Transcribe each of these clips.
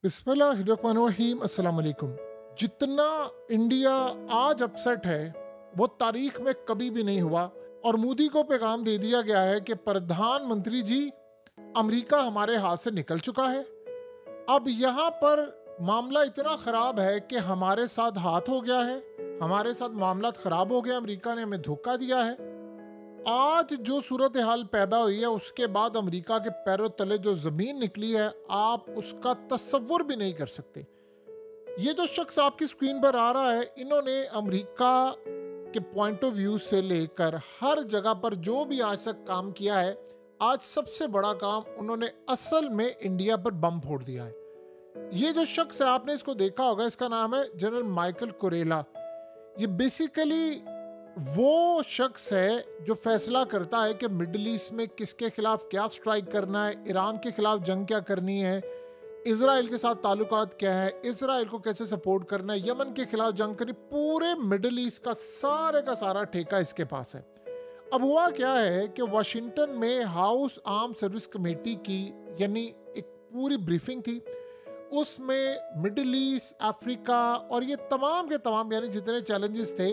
बिस्मिल्लाहिर्रहमानिर्रहीम अस्सलाम वालेकुम। जितना इंडिया आज अपसेट है वो तारीख में कभी भी नहीं हुआ और मोदी को पैगाम दे दिया गया है कि प्रधानमंत्री जी, अमेरिका हमारे हाथ से निकल चुका है। अब यहाँ पर मामला इतना ख़राब है कि हमारे साथ हाथ हो गया है, हमारे साथ मामला ख़राब हो गया, अमेरिका ने हमें धोखा दिया है। आज जो सूरत हाल पैदा हुई है उसके बाद अमेरिका के पैरों तले जो ज़मीन निकली है आप उसका तसव्वुर भी नहीं कर सकते। ये जो शख्स आपकी स्क्रीन पर आ रहा है, इन्होंने अमेरिका के पॉइंट ऑफ व्यू से लेकर हर जगह पर जो भी आज तक काम किया है, आज सबसे बड़ा काम उन्होंने असल में इंडिया पर बम फोड़ दिया है। ये जो शख्स है आपने इसको देखा होगा, इसका नाम है जनरल माइकल कुरेला। ये बेसिकली वो शख्स है जो फैसला करता है कि मिडिल ईस्ट में किसके खिलाफ क्या स्ट्राइक करना है, ईरान के खिलाफ जंग क्या करनी है, इजराइल के साथ ताल्लुकात क्या है, इजराइल को कैसे सपोर्ट करना है, यमन के खिलाफ जंग करनी, पूरे मिडिल ईस्ट का सारा ठेका इसके पास है। अब हुआ क्या है कि वाशिंगटन में हाउस आर्म सर्विस कमेटी की यानी एक पूरी ब्रीफिंग थी, उसमें मिडिल ईस्ट, अफ्रीका और ये तमाम के तमाम यानी जितने चैलेंजेस थे,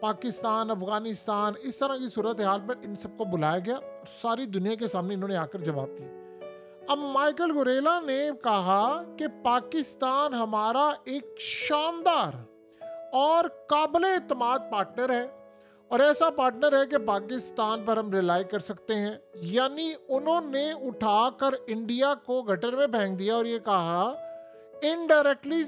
पाकिस्तान, अफगानिस्तान, इस तरह की सूरत हाल पर इन सबको बुलाया गया और सारी दुनिया के सामने इन्होंने आकर जवाब दिया। अब माइकल गुरेला ने कहा कि पाकिस्तान हमारा एक शानदार और काबिल एतमाद पार्टनर है और ऐसा पार्टनर है कि पाकिस्तान पर हम रिलाई कर सकते हैं। यानी उन्होंने उठाकर इंडिया को गटर में फेंक दिया और ये कहा इनडायरेक्टली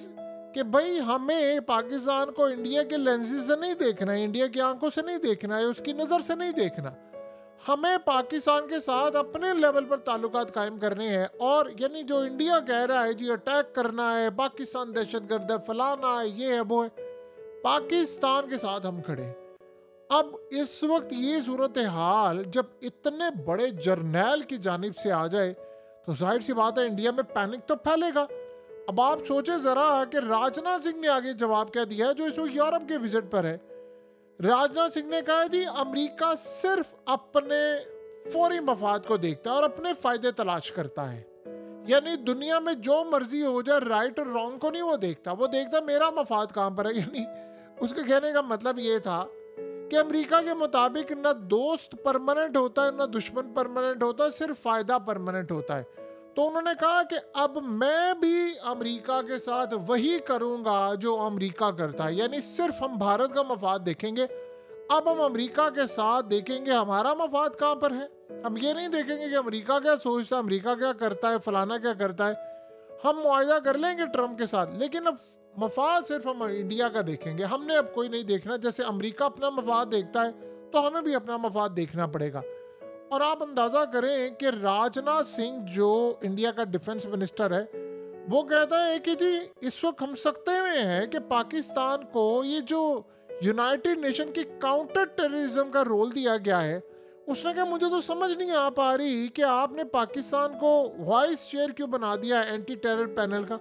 कि भाई हमें पाकिस्तान को इंडिया के लेंसेज से नहीं देखना है, इंडिया की आंखों से नहीं देखना है, उसकी नज़र से नहीं देखना, हमें पाकिस्तान के साथ अपने लेवल पर ताल्लुकात कायम करने हैं। और यानी जो इंडिया कह रहा है जी अटैक करना है, पाकिस्तान दहशतगर्द है, फलाना है, ये है वो है, पाकिस्तान के साथ हम खड़े। अब इस वक्त ये सूरत हाल जब इतने बड़े जर्नैल की जानिब से आ जाए तो जाहिर सी बात है इंडिया में पैनिक तो फैलेगा। अब आप सोचे जरा कि राजनाथ सिंह ने आगे जवाब क्या दिया है, जो इस वक्त यूरोप के विजिट पर है। राजनाथ सिंह ने कहा जी अमेरिका सिर्फ अपने फौरी मफाद को देखता है और अपने फायदे तलाश करता है। यानी दुनिया में जो मर्जी हो जाए, राइट और रॉन्ग को नहीं वो देखता, वो देखता मेरा मफाद कहाँ पर है। यानी उसके कहने का मतलब ये था कि अमेरिका के मुताबिक ना दोस्त परमानेंट होता है ना दुश्मन परमानेंट होता है, सिर्फ फायदा परमानेंट होता है। तो उन्होंने कहा कि अब मैं भी अमेरिका के साथ वही करूंगा जो अमेरिका करता है, यानी सिर्फ हम भारत का मफाद देखेंगे। अब हम अमेरिका के साथ देखेंगे हमारा मफाद कहाँ पर है, हम ये नहीं देखेंगे कि अमेरिका क्या सोचता है, अमेरिका क्या करता है, फलाना क्या करता है। हम मुआहदा कर लेंगे ट्रम्प के साथ, लेकिन अब मफाद सिर्फ हम इंडिया का देखेंगे, हमने अब कोई नहीं देखना। जैसे अमेरिका अपना मफाद देखता है तो हमें भी अपना मफाद देखना पड़ेगा। और आप अंदाज़ा करें कि राजनाथ सिंह जो इंडिया का डिफेंस मिनिस्टर है, वो कहता है कि जी इस वक्त हम सकते में हैं कि पाकिस्तान को ये जो यूनाइटेड नेशन की काउंटर टेररिज्म का रोल दिया गया है, उसने कहा मुझे तो समझ नहीं आ पा रही कि आपने पाकिस्तान को वाइस चेयर क्यों बना दिया है एंटी टेरर पैनल का।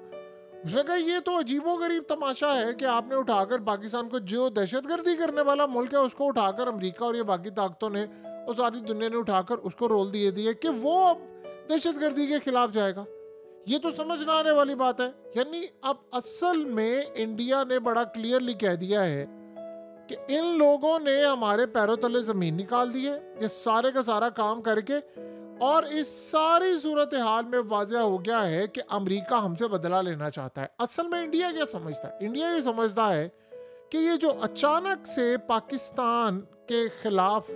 उसने कहा ये तो अजीबोगरीब तमाशा है कि आपने उठाकर पाकिस्तान को, जो दहशतगर्दी करने वाला मुल्क है, उसको उठाकर अमेरिका और ये बाकी ताकतों ने और सारी दुनिया ने उठाकर उसको रोल दिए दिए कि वो अब दहशतगर्दी के खिलाफ जाएगा। ये तो समझ ना आने वाली बात है। यानी अब असल में इंडिया ने बड़ा क्लियरली कह दिया है कि इन लोगों ने हमारे पैरों तले जमीन निकाल दी है, ये सारे का सारा काम करके। और इस सारी सूरत हाल में वाज़ह हो गया है कि अमेरिका हमसे बदला लेना चाहता है। असल में इंडिया क्या समझता है, इंडिया ये समझता है कि ये जो अचानक से पाकिस्तान के खिलाफ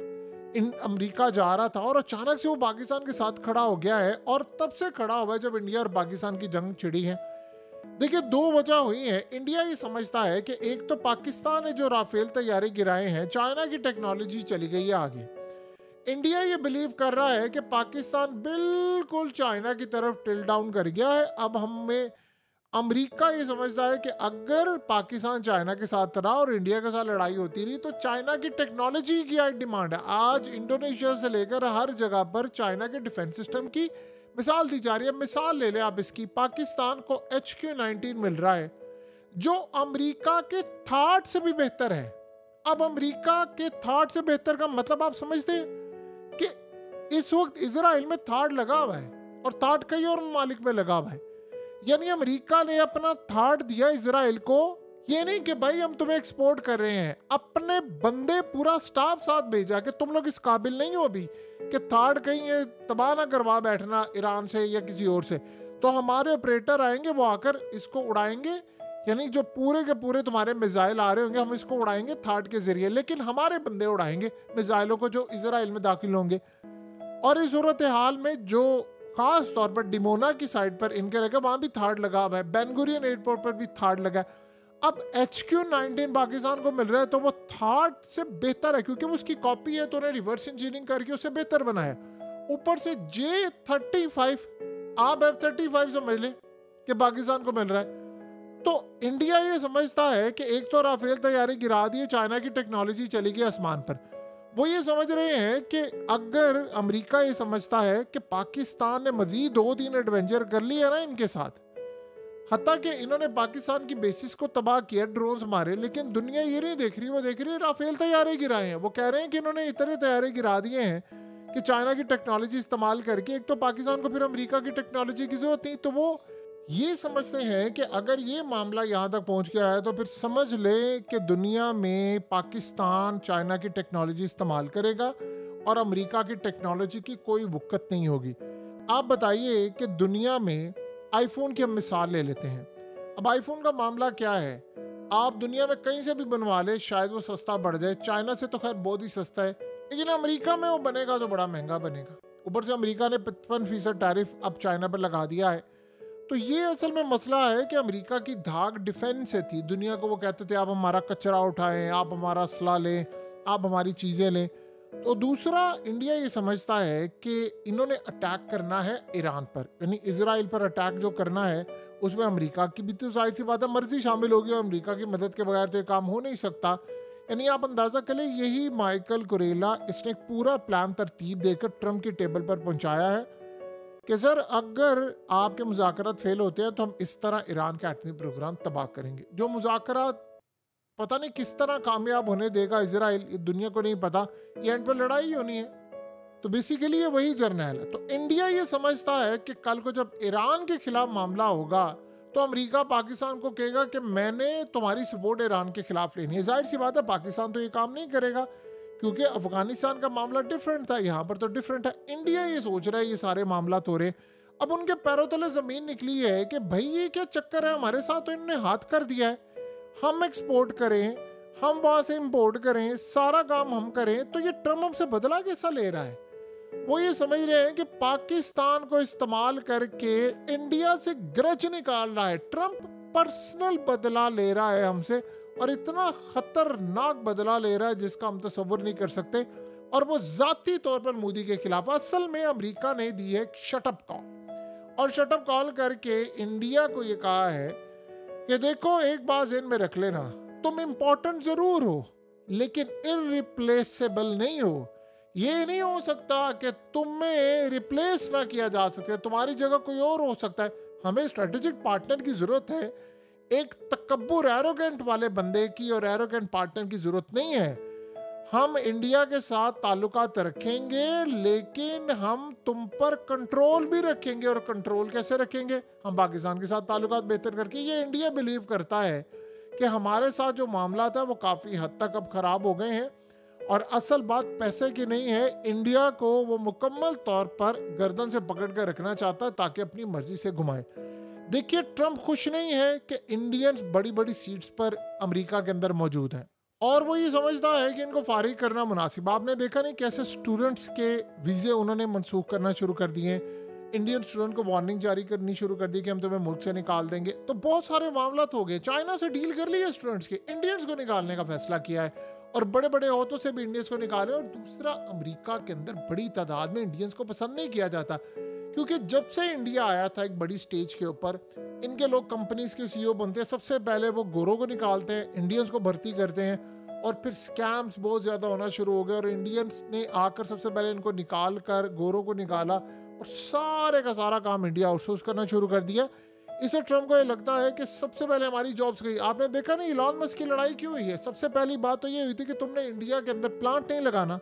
अमेरिका जा रहा था और अचानक से वो पाकिस्तान के साथ खड़ा हो गया है, और तब से खड़ा हुआ है जब इंडिया और पाकिस्तान की जंग छिड़ी है। देखिए दो वजह हुई है। इंडिया ये समझता है कि एक तो पाकिस्तान ने जो राफेल तैयारी गिराए हैं, चाइना की टेक्नोलॉजी चली गई है आगे। इंडिया ये बिलीव कर रहा है कि पाकिस्तान बिल्कुल चाइना की तरफ टिल डाउन कर गया है। अब हमें अमेरिका ये समझता है कि अगर पाकिस्तान चाइना के साथ रहा और इंडिया के साथ लड़ाई होती रही तो चाइना की टेक्नोलॉजी की डिमांड है। आज इंडोनेशिया से लेकर हर जगह पर चाइना के डिफेंस सिस्टम की मिसाल दी जा रही है। मिसाल ले लें आप इसकी, पाकिस्तान को HQ-19 मिल रहा है जो अमेरिका के थाट से भी बेहतर है। अब अमेरिका के थाट से बेहतर का मतलब आप समझते हैं कि इस वक्त इजराइल में थाट लगा हुआ है और थाट कई और ममालिक में लगा हुआ है। यानी अमेरिका ने अपना थाट दिया इजराइल को। ये नहीं कि भाई हम तुम्हें एक्सपोर्ट कर रहे हैं, अपने बंदे पूरा स्टाफ साथ भेजा कि तुम लोग इस काबिल नहीं हो अभी कि थाट कहीं ये तबाह ना करवा बैठना ईरान से या किसी और से, तो हमारे ऑपरेटर आएंगे, वो आकर इसको उड़ाएंगे। यानी जो पूरे के पूरे तुम्हारे मिसाइल आ रहे होंगे हम इसको उड़ाएंगे थाट के जरिए, लेकिन हमारे बंदे उड़ाएंगे मिसाइलों को जो इजराइल में दाखिल होंगे। और इस सूरत हाल में जो खास तौर पर डिमोना की साइड पर इनके लगा, वहां भी थाट लगा हुआ है, बेन गुरियन एयरपोर्ट पर भी थाट लगा है। अब HQ-19 पाकिस्तान को मिल रहा है तो वो थाट से बेहतर है, क्योंकि वो उसकी कॉपी है तो उन्हें रिवर्स इंजीनियरिंग करके उसे बेहथर बनाया। ऊपर से J-35 आप F-35 समझ ले कि पाकिस्तान को मिल रहा है। तो इंडिया ये समझता है कि एक तो राफेल तैयारी गिरा दी, चाइना की टेक्नोलॉजी चली गई आसमान पर। वो ये समझ रहे हैं कि अगर अमेरिका ये समझता है कि पाकिस्तान ने मजीद 2-3 एडवेंचर कर लिया ना इनके साथ, हत्ता कि इन्होंने पाकिस्तान की बेसिस को तबाह किया, ड्रोन्स मारे, लेकिन दुनिया ये नहीं देख रही, वो देख रही है राफेल तैयारे गिराए हैं। वो कह रहे हैं कि इन्होंने इतने तैयारे गिरा दिए हैं कि चाइना की टेक्नोलॉजी इस्तेमाल करके एक तो पाकिस्तान को फिर अमेरिका की टेक्नोलॉजी की जरूरत नहीं। तो वो ये समझते हैं कि अगर ये मामला यहाँ तक पहुँच गया है तो फिर समझ ले कि दुनिया में पाकिस्तान चाइना की टेक्नोलॉजी इस्तेमाल करेगा और अमेरिका की टेक्नोलॉजी की कोई वक़्त नहीं होगी। आप बताइए कि दुनिया में आईफोन की हम मिसाल ले लेते हैं। अब आईफोन का मामला क्या है, आप दुनिया में कहीं से भी बनवा ले शायद वो सस्ता पड़ जाए, चाइना से तो खैर बहुत ही सस्ता है, लेकिन अमेरिका में वो बनेगा तो बड़ा महंगा बनेगा। ऊपर से अमेरिका ने 55% टैरिफ अब चाइना पर लगा दिया है। तो ये असल में मसला है कि अमेरिका की धाक डिफेंस से थी, दुनिया को वो कहते थे आप हमारा कचरा उठाएं, आप हमारा असला लें, आप हमारी चीज़ें लें। तो दूसरा, इंडिया ये समझता है कि इन्होंने अटैक करना है ईरान पर, यानी इजराइल पर अटैक जो करना है उसमें अमेरिका की भी तो जाहिर सी बात है मर्जी शामिल होगी, और अमेरिका की मदद के बगैर तो ये काम हो नहीं सकता। यानी आप अंदाज़ा करें, यही माइकल कुरेला इसने एक पूरा प्लान तरतीब देकर ट्रंप की टेबल पर पहुंचाया है कि सर अगर आपके मुज़ाकरात फेल होते हैं तो हम इस तरह ईरान का एटमी प्रोग्राम तबाह करेंगे। जो मुज़ाकरात पता नहीं किस तरह कामयाब होने देगा इजराइल, ये दुनिया को नहीं पता, ये एंड पर लड़ाई होनी है। तो बेसिकली ये वही जर्नल है। तो इंडिया ये समझता है कि कल को जब ईरान के खिलाफ मामला होगा तो अमेरिका पाकिस्तान को कहेगा कि मैंने तुम्हारी सपोर्ट ईरान के खिलाफ लेनी है। जाहिर सी बात है पाकिस्तान तो ये काम नहीं करेगा, क्योंकि अफगानिस्तान का मामला डिफरेंट था, यहाँ पर तो डिफरेंट है। इंडिया ये सोच रहा है ये सारे मामला तो रहे, अब उनके पैरों तले जमीन निकली है कि भाई ये क्या चक्कर है, हमारे साथ तो इन्होंने हाथ कर दिया है, हम एक्सपोर्ट करें, हम वहां से इंपोर्ट करें, सारा काम हम करें, तो ये ट्रम्प हमसे बदला कैसा ले रहा है। वो ये समझ रहे हैं कि पाकिस्तान को इस्तेमाल करके इंडिया से ग्रज निकाल रहा है, ट्रम्प पर्सनल बदला ले रहा है हमसे, और इतना खतरनाक बदला ले रहा है जिसका हम तसव्वुर नहीं कर सकते, और वो जाती तौर पर मोदी के खिलाफ। असल में अमेरिका ने दी है शटअप कॉल, और शटअप कॉल करके इंडिया को ये कहा है कि देखो एक बात ज़हन में रख लेना, तुम इम्पोर्टेंट जरूर हो लेकिन इररिप्लेसेबल नहीं हो। ये नहीं हो सकता कि तुम्हें रिप्लेस ना किया जा सके, तुम्हारी जगह कोई और हो सकता है। हमें स्ट्रेटेजिक पार्टनर की जरूरत है, एक तकब्बुर एरोगेंट वाले बंदे की और एरोगेंट पार्टनर की जरूरत नहीं है। हम इंडिया के साथ ताल्लुकात रखेंगे लेकिन हम तुम पर कंट्रोल भी रखेंगे, और कंट्रोल कैसे रखेंगे, हम पाकिस्तान के साथ ताल्लुकात बेहतर करके। ये इंडिया बिलीव करता है कि हमारे साथ जो मामला था वो काफ़ी हद तक अब ख़राब हो गए हैं, और असल बात पैसे की नहीं है। इंडिया को वो मुकम्मल तौर पर गर्दन से पकड़ कर रखना चाहता है ताकि अपनी मर्जी से घुमाए। देखिए ट्रम्प खुश नहीं है कि इंडियंस बड़ी बड़ी सीट्स पर अमेरिका के अंदर मौजूद हैं, और वो ये समझता है कि इनको फारिग करना मुनासिब। आपने देखा नहीं कैसे स्टूडेंट्स के वीज़े उन्होंने मनसूख करना शुरू कर दिए, इंडियन स्टूडेंट को वार्निंग जारी करनी शुरू कर दी कि हम तुम्हें मुल्क से निकाल देंगे। तो बहुत सारे मामला हो गए, चाइना से डील कर ली है स्टूडेंट्स के, इंडियंस को निकालने का फैसला किया है, और बड़े बड़े होतों से भी इंडियंस को निकाले। और दूसरा, अमेरिका के अंदर बड़ी तादाद में इंडियंस को पसंद नहीं किया जाता, क्योंकि जब से इंडिया आया था एक बड़ी स्टेज के ऊपर, इनके लोग कंपनीज के CEO बनते हैं, सबसे पहले वो गोरों को निकालते हैं, इंडियंस को भर्ती करते हैं, और फिर स्कैम्स बहुत ज़्यादा होना शुरू हो गए, और इंडियंस ने आकर सबसे पहले इनको निकाल कर गोरों को निकाला, और सारे का सारा काम इंडिया आउटसोर्स करना शुरू कर दिया। इसे ट्रम्प को ये लगता है कि सबसे पहले हमारी जॉब्स गई। आपने देखा नहीं इलॉन मस्क की लड़ाई क्यों हुई है, सबसे पहली बात तो ये हुई थी कि तुमने इंडिया के अंदर प्लांट नहीं लगाना,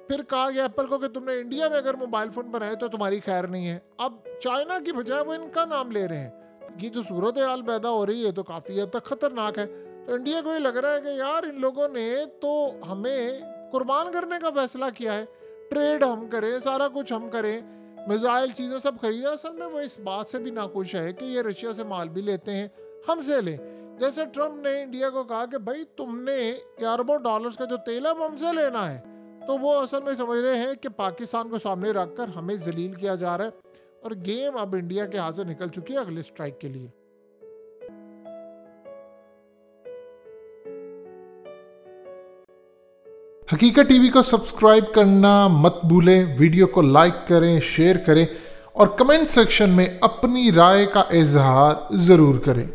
फिर कहा गया एप्पल को कि तुमने इंडिया में अगर मोबाइल फ़ोन बनाए तो तुम्हारी खैर नहीं है। अब चाइना की बजाय वो इनका नाम ले रहे हैं, ये जो सूरत हाल पैदा हो रही है तो काफ़ी हद तक खतरनाक है। तो इंडिया को ये लग रहा है कि यार इन लोगों ने तो हमें कुर्बान करने का फैसला किया है, ट्रेड हम करें, सारा कुछ हम करें, मिसाइल चीज़ें सब खरीदें। असल में वो इस बात से भी नाखुश है कि ये रशिया से माल भी लेते हैं, हमसे लें। जैसे ट्रम्प ने इंडिया को कहा कि भाई तुमने अरबों डॉलर्स का जो तेल है हमसे लेना है, तो वो असल में समझ रहे हैं कि पाकिस्तान को सामने रखकर हमें जलील किया जा रहा है और गेम अब इंडिया के हाथ से निकल चुकी है अगले स्ट्राइक के लिए। हकीकत टीवी को सब्सक्राइब करना मत भूलें, वीडियो को लाइक करें, शेयर करें और कमेंट सेक्शन में अपनी राय का इजहार ज़रूर करें।